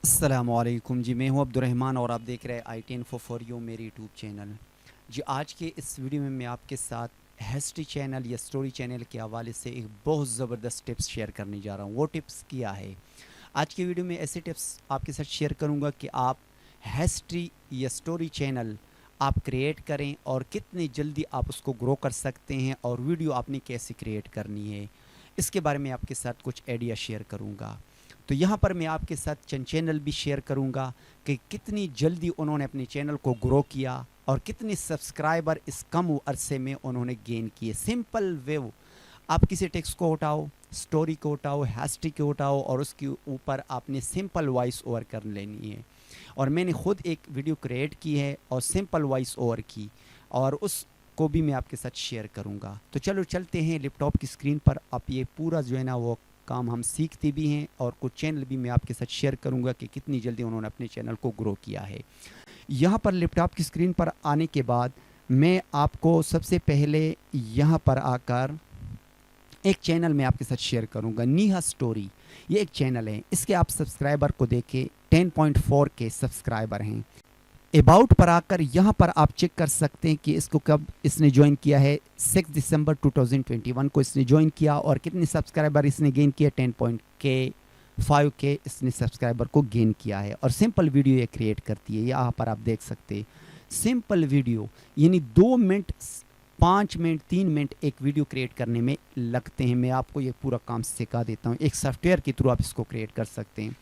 अस्सलामुअलैकुम जी, मैं हूं अब्दुर्रहमान और आप देख रहे हैं IT इन्फो फॉर यू मेरे यूट्यूब चैनल। जी, आज के इस वीडियो में मैं आपके साथ हिस्ट्री चैनल या स्टोरी चैनल के हवाले से एक बहुत ज़बरदस्त टिप्स शेयर करने जा रहा हूं। वो टिप्स क्या है, आज के वीडियो में ऐसे टिप्स आपके साथ शेयर करूंगा कि आप हिस्ट्री या स्टोरी चैनल आप क्रिएट करें और कितनी जल्दी आप उसको ग्रो कर सकते हैं और वीडियो आपने कैसे क्रिएट करनी है, इसके बारे में आपके साथ कुछ आइडिया शेयर करूंगा। तो यहाँ पर मैं आपके साथ चंद चैनल भी शेयर करूँगा कि कितनी जल्दी उन्होंने अपने चैनल को ग्रो किया और कितने सब्सक्राइबर इस कम अरसे में उन्होंने गेन किए। सिंपल वे, आप किसी टेक्स्ट को उठाओ, स्टोरी को उठाओ, हिस्ट्री को उठाओ और उसके ऊपर आपने सिंपल वॉइस ओवर कर लेनी है। और मैंने खुद एक वीडियो क्रिएट की है और सिंपल वॉइस ओवर की, और उसको भी मैं आपके साथ शेयर करूँगा। तो चलो चलते हैं लैपटॉप की स्क्रीन पर। आप ये पूरा जो है ना वो काम हम सीखते भी हैं और कुछ चैनल भी मैं आपके साथ शेयर करूंगा कि कितनी जल्दी उन्होंने अपने चैनल को ग्रो किया है। यहाँ पर लैपटॉप की स्क्रीन पर आने के बाद मैं आपको सबसे पहले यहाँ पर आकर एक चैनल मैं आपके साथ शेयर करूंगा, नीहा स्टोरी। ये एक चैनल है, इसके आप सब्सक्राइबर को देखें 10.4 के सब्सक्राइबर हैं। अबाउट पर आकर यहाँ पर आप चेक कर सकते हैं कि इसको कब इसने ज्वाइन किया है। 6 दिसंबर 2021 को इसने ज्वाइन किया और कितने सब्सक्राइबर इसने गेन किया, 10.5 के इसने सब्सक्राइबर को गेन किया है। और सिंपल वीडियो ये क्रिएट करती है, यहाँ पर आप देख सकते हैं। सिंपल वीडियो यानी 2 मिनट 5 मिनट 3 मिनट एक वीडियो क्रिएट करने में लगते हैं। मैं आपको ये पूरा काम सिखा देता हूँ, एक सॉफ्टवेयर के थ्रू आप इसको क्रिएट कर सकते हैं।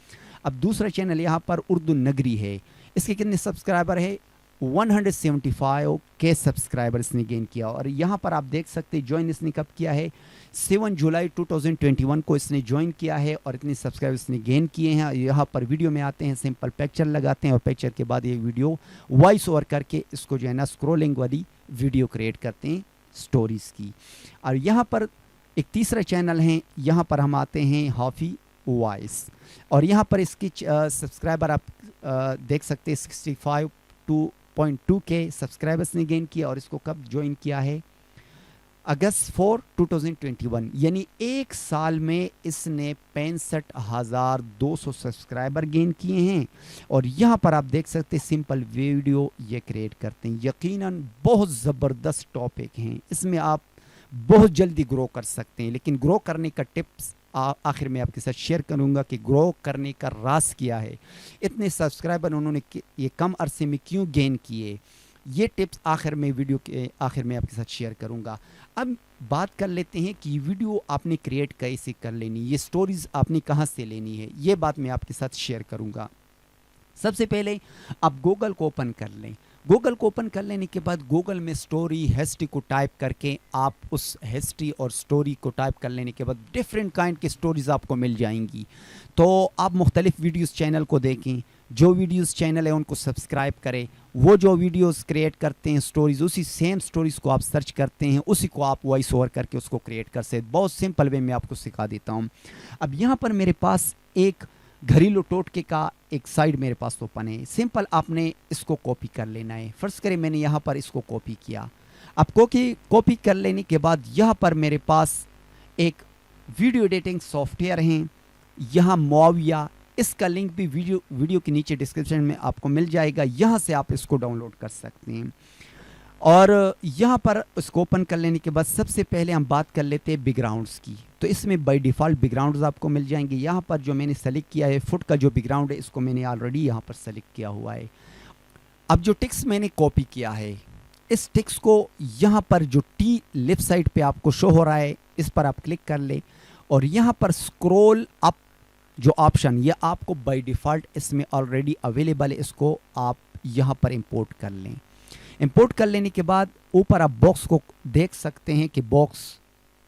अब दूसरा चैनल यहाँ पर उर्दू नगरी है, इसके कितने सब्सक्राइबर है, 175 के सब्सक्राइबर इसने गेन किया। और यहाँ पर आप देख सकते हैं ज्वाइन इसने कब किया है, 7 जुलाई 2021 को इसने ज्वाइन किया है और इतने सब्सक्राइबर इसने गेन किए हैं। यहाँ पर वीडियो में आते हैं, सिंपल पिक्चर लगाते हैं और पिक्चर के बाद ये वीडियो वॉइस ओवर करके इसको जो है ना स्क्रोलिंग वाली वीडियो क्रिएट करते हैं स्टोरीज़ की। और यहाँ पर एक तीसरा चैनल है, यहाँ पर हम आते हैं हाफी वॉइस, और यहाँ पर इसकी सब्सक्राइबर आप देख सकते हैं 65.2 के सब्सक्राइबर्स ने गेन किया। और इसको कब ज्वाइन किया है, अगस्त 4 2021, यानी एक साल में इसने 65,200 सब्सक्राइबर गेन किए हैं। और यहाँ पर आप देख सकते हैं सिंपल वीडियो ये क्रिएट करते हैं। यकीनन बहुत ज़बरदस्त टॉपिक हैं, इसमें आप बहुत जल्दी ग्रो कर सकते हैं। लेकिन ग्रो करने का टिप्स आखिर में आपके साथ शेयर करूंगा कि ग्रो करने का राज क्या है, इतने सब्सक्राइबर उन्होंने ये कम अरसे में क्यों गेन किए। ये टिप्स आखिर में वीडियो के आखिर में आपके साथ शेयर करूंगा। अब बात कर लेते हैं कि वीडियो आपने क्रिएट कैसे कर लेनी, ये स्टोरीज आपने कहाँ से लेनी है, ये बात मैं आपके साथ शेयर करूंगा। सबसे पहले आप गूगल को ओपन कर लें। गूगल को ओपन कर लेने के बाद गूगल में स्टोरी हिस्ट्री को टाइप करके आप उस हिस्ट्री और स्टोरी को टाइप कर लेने के बाद डिफरेंट काइंड की स्टोरीज आपको मिल जाएंगी। तो आप मुख्तलिफ वीडियोस चैनल को देखें, जो वीडियोस चैनल है उनको सब्सक्राइब करें। वो जो वीडियोस क्रिएट करते हैं स्टोरीज, उसी सेम स्टोरीज को आप सर्च करते हैं, उसी को आप वॉइस ओवर करके उसको क्रिएट कर सकते। बहुत सिंपल वे में आपको सिखा देता हूँ। अब यहाँ पर मेरे पास एक घरेलू टोटके का एक साइड मेरे पास ओपन है। सिंपल आपने इसको कॉपी कर लेना है। फर्स्ट करें मैंने यहाँ पर इसको कॉपी किया। अब कॉपी कर लेने के बाद यहाँ पर मेरे पास एक वीडियो एडिटिंग सॉफ्टवेयर है, यहाँ मोविया, इसका लिंक भी वीडियो के नीचे डिस्क्रिप्शन में आपको मिल जाएगा, यहाँ से आप इसको डाउनलोड कर सकते हैं। और यहाँ पर इसको ओपन कर लेने के बाद सबसे पहले हम बात कर लेते हैं बैकग्राउंड्स की। तो इसमें बाय डिफ़ॉल्ट बैकग्राउंड्स आपको मिल जाएंगे। यहाँ पर जो मैंने सेलेक्ट किया है फुट का जो बैकग्राउंड है, इसको मैंने ऑलरेडी यहाँ पर सेलेक्ट किया हुआ है। अब जो टेक्स्ट मैंने कॉपी किया है, इस टेक्स्ट को यहाँ पर जो टी लेफ्ट साइड पे आपको शो हो रहा है, इस पर आप क्लिक कर ले और यहाँ पर स्क्रॉल अप जो ऑप्शन, ये आपको बाय डिफ़ॉल्ट इसमें ऑलरेडी अवेलेबल है, इसको आप यहाँ पर इंपोर्ट कर लें। इंपोर्ट कर लेने के बाद ऊपर आप बॉक्स को देख सकते हैं कि बॉक्स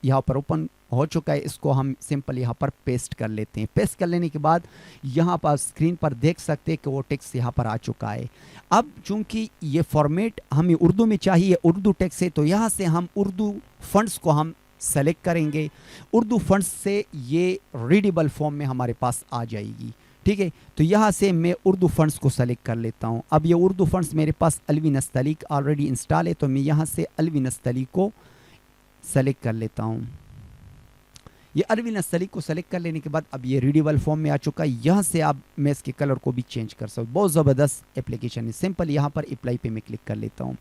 यहाँ पर ओपन हो चुका है। इसको हम सिंपल यहाँ पर पेस्ट कर लेते हैं। पेस्ट कर लेने के बाद यहाँ पर स्क्रीन पर देख सकते हैं कि वो टेक्स्ट यहाँ पर आ चुका है। अब चूंकि ये फॉर्मेट हमें उर्दू में चाहिए, उर्दू टेक्स्ट है, तो यहाँ से हम उर्दू फंड्स को हम सेलेक्ट करेंगे। उर्दू फंड्स से ये रीडेबल फॉर्म में हमारे पास आ जाएगी। ठीक है, तो यहाँ से मैं उर्दू फंड्स को सेलेक्ट कर लेता हूँ। अब ये उर्दू फंड्स मेरे पास अलवी नस्तलीक ऑलरेडी इंस्टॉल है, तो मैं यहाँ से अलवी नस्तलीक को सेलेक्ट कर लेता हूँ। ये अरविंद नस्तली को सेलेक्ट कर लेने के बाद अब ये रीडेबल फॉर्म में आ चुका है। यहाँ से आप मैं इसके कलर को भी चेंज कर सकता हूँ। बहुत ज़बरदस्त एप्लीकेशन है। सिंपल यहाँ पर अप्लाई पे मैं क्लिक कर लेता हूँ।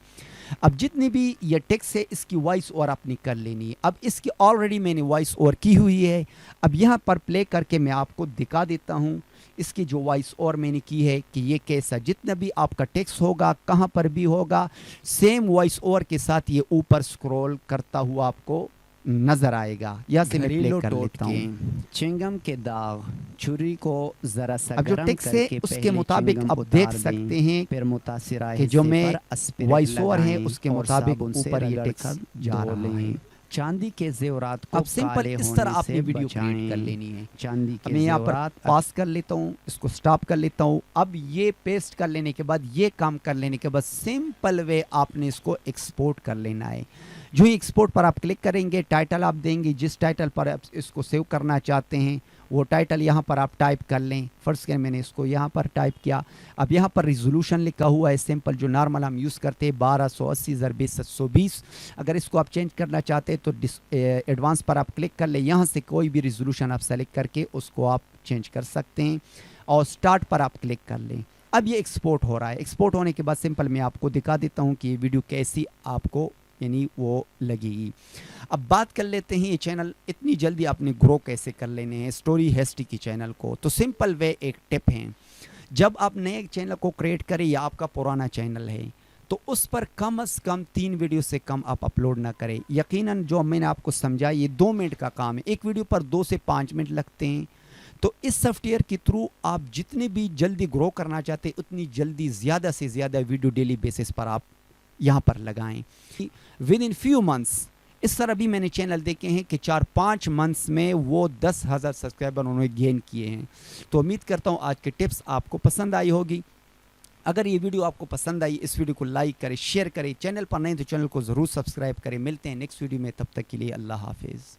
अब जितनी भी ये टेक्स्ट है इसकी वॉइस ओवर आपने कर लेनी है। अब इसकी ऑलरेडी मैंने वॉइस ओवर की हुई है। अब यहाँ पर प्ले करके मैं आपको दिखा देता हूँ इसकी जो वॉइस ओवर मैंने की है कि ये कैसा, जितना भी आपका टेक्स्ट होगा कहाँ पर भी होगा सेम वॉइस ओवर के साथ ये ऊपर स्क्रॉल करता हुआ आपको नजर आएगा। यहाँ से मैं प्ले कर लेता हूँ। चिंगम के दाग, छुरी को जरा सा अब जो गरम टेक्स्ट है करके उसके पहले मुताबिक चिंगम अब को देख उतार सकते दें, हैं फिर मुतासिरा कि जो हिस्से मैं पर एस्पिरिन वॉइस ओवर है लगाएं उसके और मुताबिक साबुन से ऊपर ये रगड़ टेक्स्ट कर जा धो रहा है। लें। चांदी के जेवरात को अब सिंपल काले इस होने तरह आपने से वीडियो क्रिएट कर बचाएं। लेनी है। चांदी अब के मैं यहाँ पर जेवरात पास कर लेता हूँ, इसको स्टॉप कर लेता हूँ। अब ये पेस्ट कर लेने के बाद ये काम कर लेने के बाद सिंपल वे आपने इसको एक्सपोर्ट कर लेना है। जो ही एक्सपोर्ट पर आप क्लिक करेंगे टाइटल आप देंगे, जिस टाइटल पर आप इसको सेव करना चाहते हैं वो टाइटल यहाँ पर आप टाइप कर लें। फर्स्ट के मैंने इसको यहाँ पर टाइप किया। अब यहाँ पर रिजोल्यूशन लिखा हुआ है सिंपल जो नॉर्मल हम यूज़ करते हैं 1280x720। अगर इसको आप चेंज करना चाहते हैं तो एडवांस पर आप क्लिक कर लें। यहाँ से कोई भी रिजोल्यूशन आप सेलेक्ट करके उसको आप चेंज कर सकते हैं और स्टार्ट पर आप क्लिक कर लें। अब ये एक्सपोर्ट हो रहा है। एक्सपोर्ट होने के बाद सिंपल मैं आपको दिखा देता हूँ कि ये वीडियो कैसी आपको यानी वो लगेगी। अब बात कर लेते हैं ये चैनल इतनी जल्दी आपने ग्रो कैसे कर लेने हैं स्टोरी हेस्टी की चैनल को। तो सिंपल वे एक टिप है, जब आप नए चैनल को क्रिएट करें या आपका पुराना चैनल है तो उस पर कम से कम 3 वीडियो से कम आप अपलोड ना करें। यकीनन जो मैंने आपको समझा ये 2 मिनट का काम है, एक वीडियो पर 2 से 5 मिनट लगते हैं। तो इस सॉफ्टवेयर के थ्रू आप जितने भी जल्दी ग्रो करना चाहते हैं उतनी जल्दी ज़्यादा से ज़्यादा वीडियो डेली बेसिस पर आप यहाँ पर लगाएं। विद इन फ्यू मंथ्स इस तरह भी मैंने चैनल देखे हैं कि 4-5 मंथ्स में वो 10,000 सब्सक्राइबर उन्होंने गेन किए हैं। तो उम्मीद करता हूँ आज के टिप्स आपको पसंद आई होगी। अगर ये वीडियो आपको पसंद आई इस वीडियो को लाइक करें, शेयर करें, चैनल पर नहीं तो चैनल को ज़रूर सब्सक्राइब करें। मिलते हैं नेक्स्ट वीडियो में, तब तक के लिए अल्लाह हाफिज़।